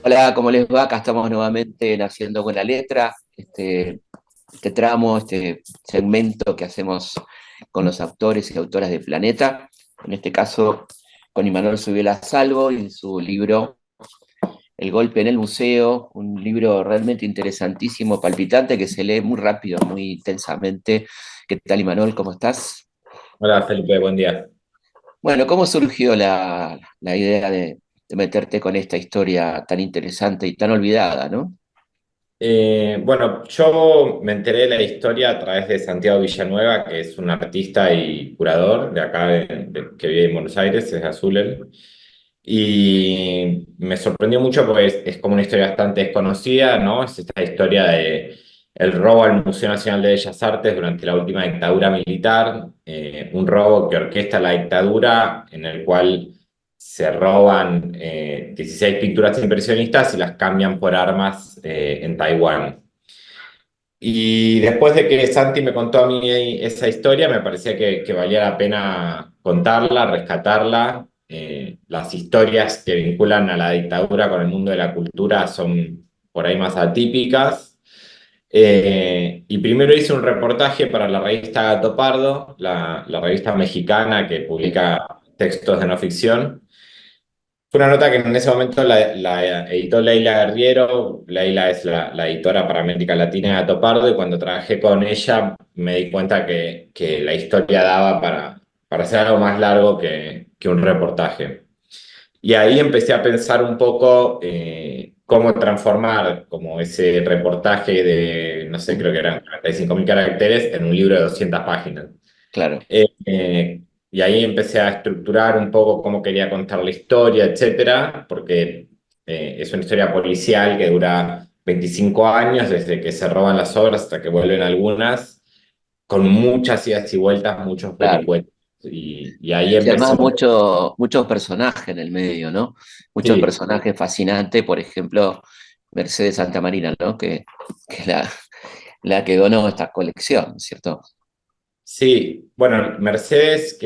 Hola, ¿cómo les va? Acá estamos nuevamente en Haciendo Buena Letra, este tramo, este segmento que hacemos con los autores y autoras de Planeta, en este caso con Imanol Subiela Salvo y su libro El golpe en el museo, un libro realmente interesantísimo, palpitante, que se lee muy rápido, muy intensamente. ¿Qué tal, Imanol? ¿Cómo estás? Hola Felipe, buen día. Bueno, ¿cómo surgió la idea de meterte con esta historia tan interesante y tan olvidada, ¿no? Bueno, yo me enteré de la historia a través de Santiago Villanueva, que es un artista y curador de acá, que vive en Buenos Aires, es de Azul él. Y me sorprendió mucho porque es como una historia bastante desconocida, ¿no? Es esta historia de el robo al Museo Nacional de Bellas Artes durante la última dictadura militar, un robo que orquesta la dictadura, en el cual se roban 16 pinturas impresionistas y las cambian por armas en Taiwán. Y después de que Santi me contó a mí esa historia, me parecía que valía la pena contarla, rescatarla. Las historias que vinculan a la dictadura con el mundo de la cultura son por ahí más atípicas. Y primero hice un reportaje para la revista Gato Pardo, la revista mexicana que Sí, publica textos de no ficción. Fue una nota que en ese momento la editó Leila Guerriero. Leila es la editora para América Latina de Gato Pardo, y cuando trabajé con ella me di cuenta que la historia daba para hacer algo más largo que un reportaje. Y ahí empecé a pensar un poco cómo transformar como ese reportaje de, no sé, sí, creo que eran 45.000 caracteres en un libro de 200 páginas. claro. Y ahí empecé a estructurar un poco cómo quería contar la historia, etcétera, porque es una historia policial que dura 25 años, desde que se roban las obras hasta que vuelven algunas, con muchas idas y vueltas, muchos Claro. vericuetos. Y ahí Sí, además empezó. muchos personajes en el medio, ¿no? Muchos Sí, personajes fascinantes, por ejemplo, Mercedes Santamarina, ¿no? Que es la que donó esta colección, ¿cierto? sí. Bueno, Mercedes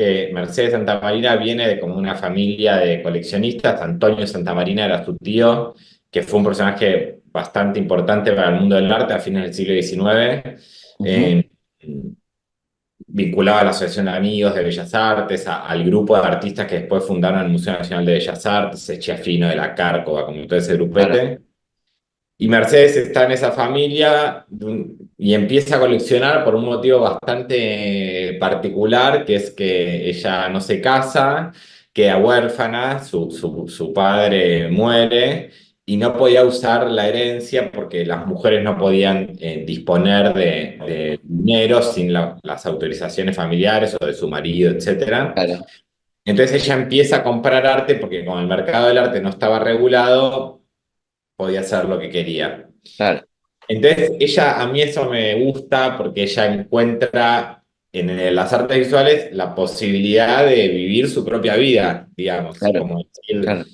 Santamarina viene de como una familia de coleccionistas. Antonio Santamarina era su tío, que fue un personaje bastante importante para el mundo del arte a fines del siglo XIX. Ujú. eh, Vinculado a la Asociación de Amigos de Bellas Artes, al grupo de artistas que después fundaron el Museo Nacional de Bellas Artes, Schiaffino de la Cárcova, como todo ese Claro, grupete. Y Mercedes está en esa familia y empieza a coleccionar por un motivo bastante particular, que es que ella no se casa, queda huérfana, su padre muere y no podía usar la herencia porque las mujeres no podían disponer de dinero sin las autorizaciones familiares o de su marido, etcétera. claro, Entonces ella empieza a comprar arte porque como el mercado del arte no estaba regulado, podía hacer lo que quería. claro, Entonces, ella, a mí eso me gusta porque ella encuentra en las artes visuales la posibilidad de vivir su propia vida, digamos, claro, como decir, claro,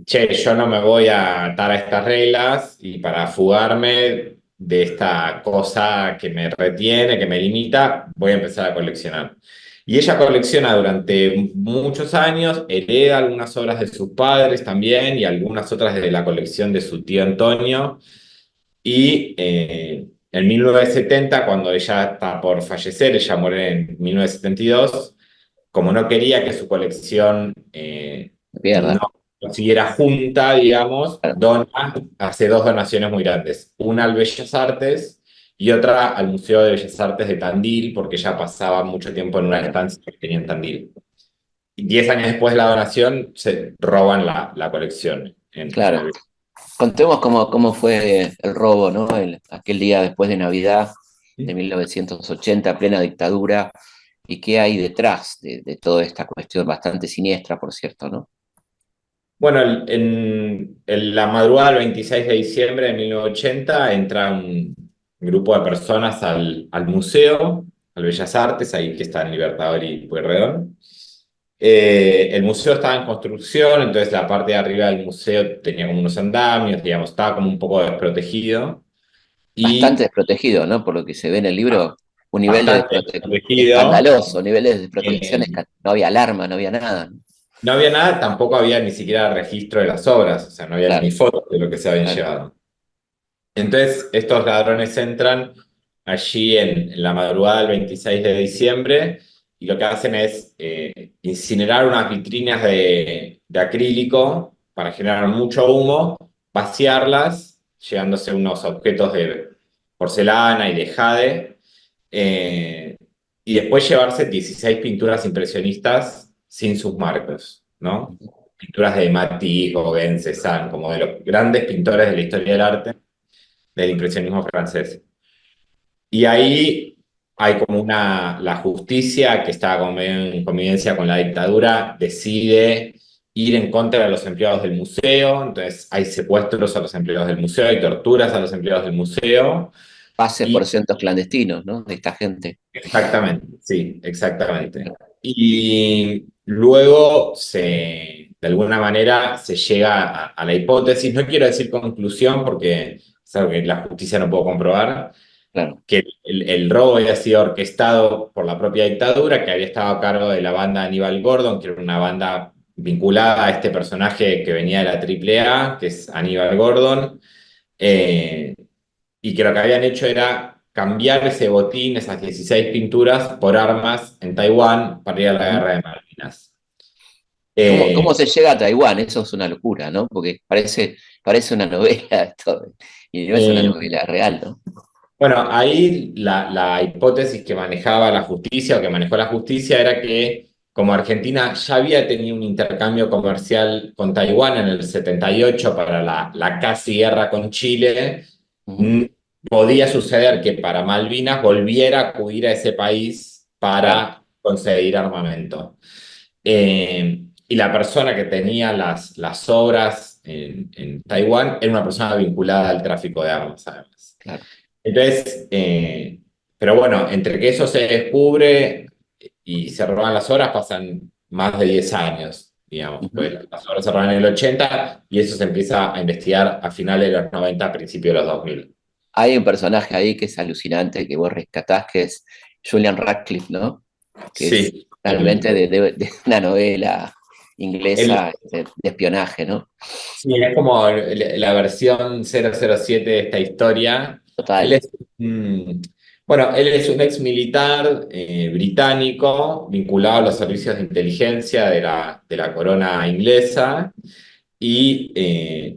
che, yo no me voy a atar a estas reglas y para fugarme de esta cosa que me retiene, que me limita, voy a empezar a coleccionar. Y ella colecciona durante muchos años, hereda algunas obras de sus padres también y algunas otras de la colección de su tío Antonio. Y en 1970, cuando ella está por fallecer, ella muere en 1972, como no quería que su colección de no pierda, siguiera junta, digamos, claro, hace dos donaciones muy grandes. Una al Bellas Artes y otra al Museo de Bellas Artes de Tandil, porque ella pasaba mucho tiempo en una claro, estancia que tenía en Tandil. Y 10 años después de la donación, se roban la colección en claro. el. Contemos cómo fue el robo, ¿no? Aquel día después de Navidad de 1980, plena dictadura, y qué hay detrás de toda esta cuestión bastante siniestra, por cierto, ¿no? Bueno, en la madrugada del 26 de diciembre de 1980 entra un grupo de personas al museo, al Bellas Artes, ahí que está en Libertador y Pueyrredón. El museo estaba en construcción, entonces la parte de arriba del museo tenía como unos andamios, digamos, estaba como un poco desprotegido Bastante y desprotegido, ¿no? Por lo que se ve en el libro, un nivel de bastante desprotegido. escandaloso, niveles de desprotección, Eh, no había alarma, no había nada, ¿no? no había nada, tampoco había ni siquiera registro de las obras, o sea, no había Claro, ni fotos de lo que se habían claro. llevado. Entonces, estos ladrones entran allí en la madrugada del 26 de diciembre y lo que hacen es incinerar unas vitrinas de acrílico para generar mucho humo, vaciarlas, llevándose unos objetos de porcelana y de jade, eh, y después llevarse 16 pinturas impresionistas sin sus marcos, ¿no? Pinturas de Matisse, Gauguin, Cézanne, como de los grandes pintores de la historia del arte del impresionismo francés. Y ahí hay como la justicia que está como en convivencia con la dictadura, decide ir en contra de los empleados del museo, entonces hay secuestros a los empleados del museo, hay torturas a los empleados del museo, Pases por y centros clandestinos, ¿no? De esta gente. exactamente, sí, exactamente. Y luego de alguna manera se llega a la hipótesis, no quiero decir conclusión porque es algo que la justicia no puede comprobar, Claro. que el robo había sido orquestado por la propia dictadura, que había estado a cargo de la banda Aníbal Gordon, que era una banda vinculada a este personaje que venía de la AAA, que es Aníbal Gordon, eh, y que lo que habían hecho era cambiar ese botín, esas 16 pinturas, por armas en Taiwán para ir a la Ujú. guerra de Malvinas. ¿Cómo Eh, se llega a Taiwán? Eso es una locura, ¿no? Porque parece una novela esto, y no es una eh, novela real, ¿no? Bueno, ahí la hipótesis que manejaba la justicia o que manejó la justicia era que como Argentina ya había tenido un intercambio comercial con Taiwán en el 78 para la casi guerra con Chile, Ujú. mm, podía suceder que para Malvinas volviera a acudir a ese país Claro. para conseguir armamento. Y la persona que tenía las obras en Taiwán era una persona vinculada al tráfico de armas, además. Claro. Entonces, pero bueno, entre que eso se descubre y se roban las horas pasan más de 10 años, digamos, pues Ujú. las horas se roban en el 80 y eso se empieza a investigar a finales de los 90, a principios de los 2000. Hay un personaje ahí que es alucinante, que vos rescatás, que es Julian Radcliffe, ¿no? Que es Sí, realmente de una novela él, inglesa de espionaje, ¿no? sí, es como la versión 007 de esta historia. Él Total. es, bueno, él es un ex militar británico vinculado a los servicios de inteligencia de la corona inglesa y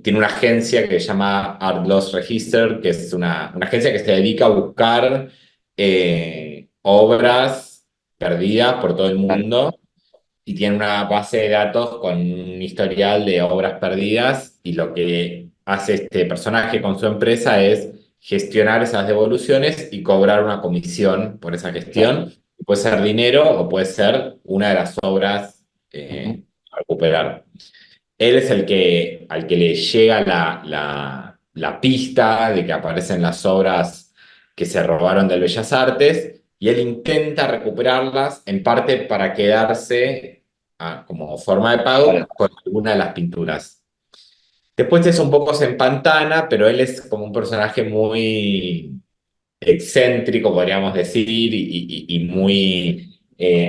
tiene una agencia que se llama Art Loss Register, que es una agencia que se dedica a buscar obras perdidas por todo el Claro. mundo y tiene una base de datos con un historial de obras perdidas y lo que hace este personaje con su empresa es gestionar esas devoluciones y cobrar una comisión por esa Claro. gestión. Puede ser dinero o puede ser una de las obras Ujú. a recuperar. Él es al que le llega la pista de que aparecen las obras que se robaron del Bellas Artes y él intenta recuperarlas en parte para quedarse como forma de Claro. pago con alguna de las pinturas. Después de eso un poco se empantana, pero él es como un personaje muy excéntrico, podríamos decir, y muy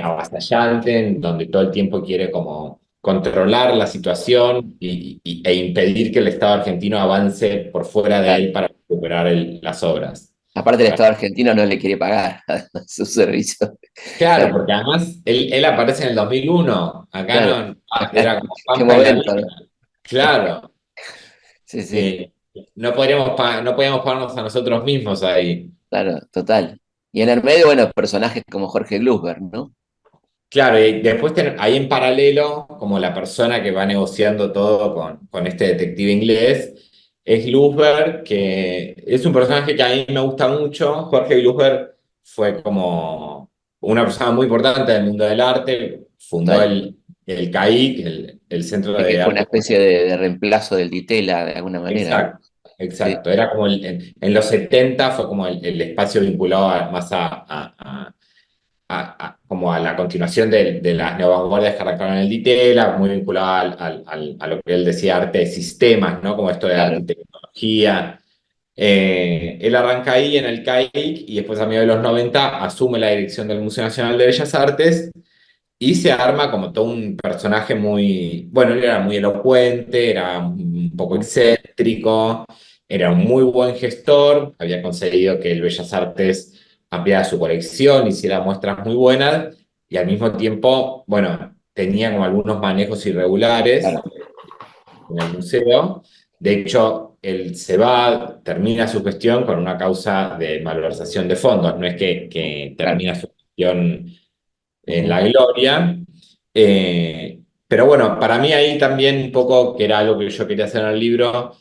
avasallante, en donde todo el tiempo quiere como controlar la situación e impedir que el Estado argentino avance por fuera de Claro. él para recuperar las obras. Aparte el Estado argentino no le quiere pagar su servicio. Claro, Claro, porque además él aparece en el 2001, acá claro. no, era como ¿Qué Pampa en la vida, momento, no? claro, Sí, sí, eh, no podíamos pagarnos a nosotros mismos ahí. claro, total. Y en el medio, bueno, personajes como Jorge Glusberg, ¿no? Claro, y después ahí en paralelo, como la persona que va negociando todo con este detective inglés, es Luzberg, que es un personaje que a mí me gusta mucho. Jorge Luzberg fue como una persona muy importante del mundo del arte, fundó Total. el CAIC, el Centro Es que de fue una Arte. especie de reemplazo del Ditela de alguna manera, ¿no? Exacto, Sí, exacto. Era como en los 70 fue como el espacio vinculado más como a la continuación de las neovanguardias que arrancaron en el Ditela, muy vinculado a lo que él decía arte de sistemas, ¿no? Como esto de arte claro. y tecnología. Él arranca ahí en el CAIC y después a mediados de los 90 asume la dirección del Museo Nacional de Bellas Artes y se arma como todo un personaje muy, bueno, él era muy elocuente, era un poco Ujú. excéntrico, era un muy buen gestor, había conseguido que el Bellas Artes ampliara su colección, hiciera muestras muy buenas, y al mismo tiempo, bueno, tenía como algunos manejos irregulares Claro, en el museo. De hecho, él se va, termina su gestión con una causa de malversación de fondos, no es que claro. termina su gestión en Ujú. la gloria. Pero bueno, para mí ahí también un poco, que era algo que yo quería hacer en el libro,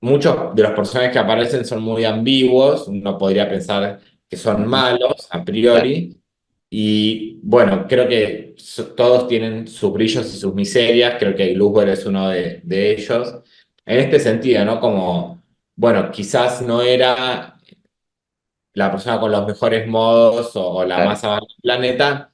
muchos de los personajes que aparecen son muy ambiguos, uno podría pensar que son Ujú. malos a Claro. priori, y bueno, creo que todos tienen sus brillos y sus miserias, creo que Luzbel es uno de ellos, en este sentido, ¿no? Como, bueno, quizás no era la persona con los mejores modos o la Claro, más avanzada del planeta,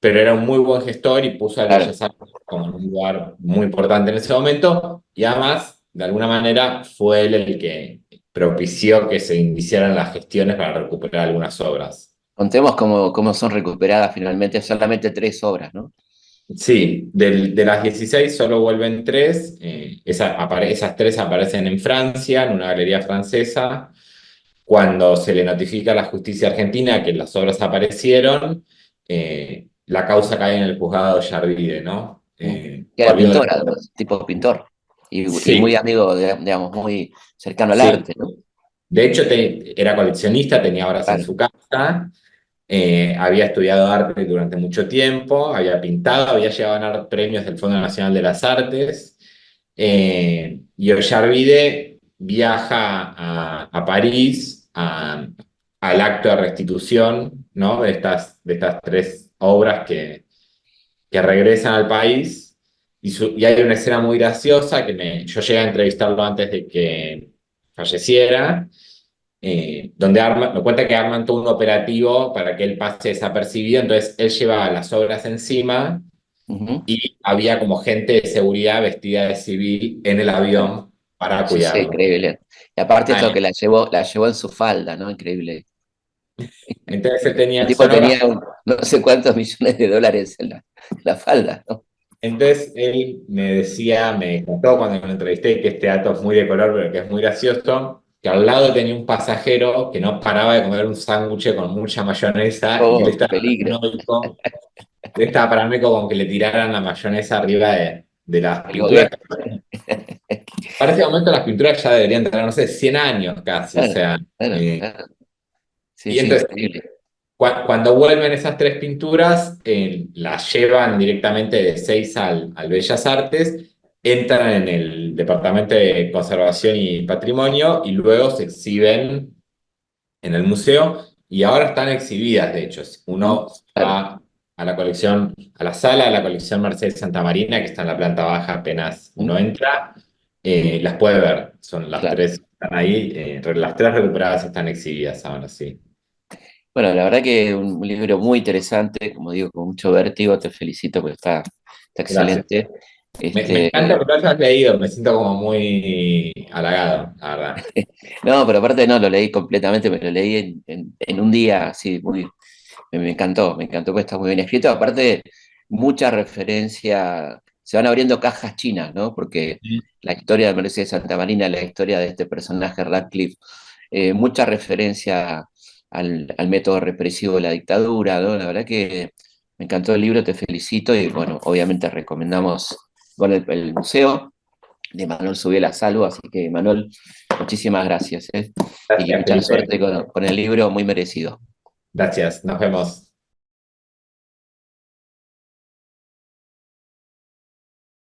pero era un muy buen gestor y puso al claro. Bellas Artes como en un lugar muy importante en ese momento, y además, de alguna manera, fue él el que propició que se iniciaran las gestiones para recuperar algunas obras. Contemos cómo son recuperadas finalmente solamente 3 obras, ¿no? Sí, de las 16 solo vuelven tres. Esas tres aparecen en Francia, en una galería francesa. Cuando se le notifica a la justicia argentina que las obras aparecieron, la causa cae en el juzgado de Yarvide, ¿no? Mm. Que era Volvió pintor, de... además, tipo pintor. Y muy Sí, amigo, digamos, muy cercano al sí. arte, ¿no? De hecho, era coleccionista, tenía obras en Claro. su casa, había estudiado arte durante mucho tiempo, había pintado, había llegado a ganar premios del Fondo Nacional de las Artes. Y Ollarvide viaja a París al acto de restitución, ¿no? De estas tres obras que regresan al país. Y hay una escena muy graciosa yo llegué a entrevistarlo antes de que falleciera, donde me cuenta que arman todo un operativo para que él pase desapercibido. Entonces él lleva las obras encima Ujú. y había como gente de seguridad vestida de civil en el Claro. avión para Sí, sí, cuidarlo. increíble. Y aparte Ah, esto que la llevó en su falda, ¿no? Increíble. entonces él El tenía, tipo son obras. tenía no sé cuántos millones de dólares en la falda, ¿no? Entonces él me decía, me contó cuando lo entrevisté, que este dato es muy de color, pero que es muy gracioso, que al lado tenía un pasajero que no paraba de comer un sándwich con mucha mayonesa y Oh, peligro. él estaba paranoico con que le tiraran la mayonesa arriba de las El pinturas. gobierno. Para ese momento las pinturas ya deberían tener, no sé, 100 años casi, o Claro, sea. claro, eh, claro. Sí, y sí, entonces increíble. Cuando vuelven esas tres pinturas, las llevan directamente de Seis al Bellas Artes, entran en el Departamento de Conservación y Patrimonio y luego se exhiben en el museo y ahora están exhibidas, de hecho. Si Ujú. uno Claro. va a la colección, a la sala de la colección Mercedes Santa Marina, que está en la planta baja apenas uno Ujú. entra, las puede ver. Son las Claro. tres, están ahí, las tres recuperadas están exhibidas ahora sí. Bueno, la verdad que un libro muy interesante, como digo, con mucho vértigo, te felicito porque está Gracias. excelente. Me Este, encanta que lo hayas leído, me siento como muy halagado, la verdad. no, pero aparte no, lo leí completamente, me lo leí en un día, así, me encantó porque está muy bien escrito. Aparte, mucha referencia, se van abriendo cajas chinas, ¿no? Porque la historia de Mercedes Santa Marina, la historia de este personaje Radcliffe, mucha referencia al método represivo de la dictadura, ¿no? La verdad que me encantó el libro, te felicito y bueno, obviamente recomendamos bueno, el museo de Manuel Subiela Salvo, así que Manuel, muchísimas gracias, ¿eh? Y Gracias, mucha Felipe. suerte con el libro, muy merecido. Gracias, nos vemos.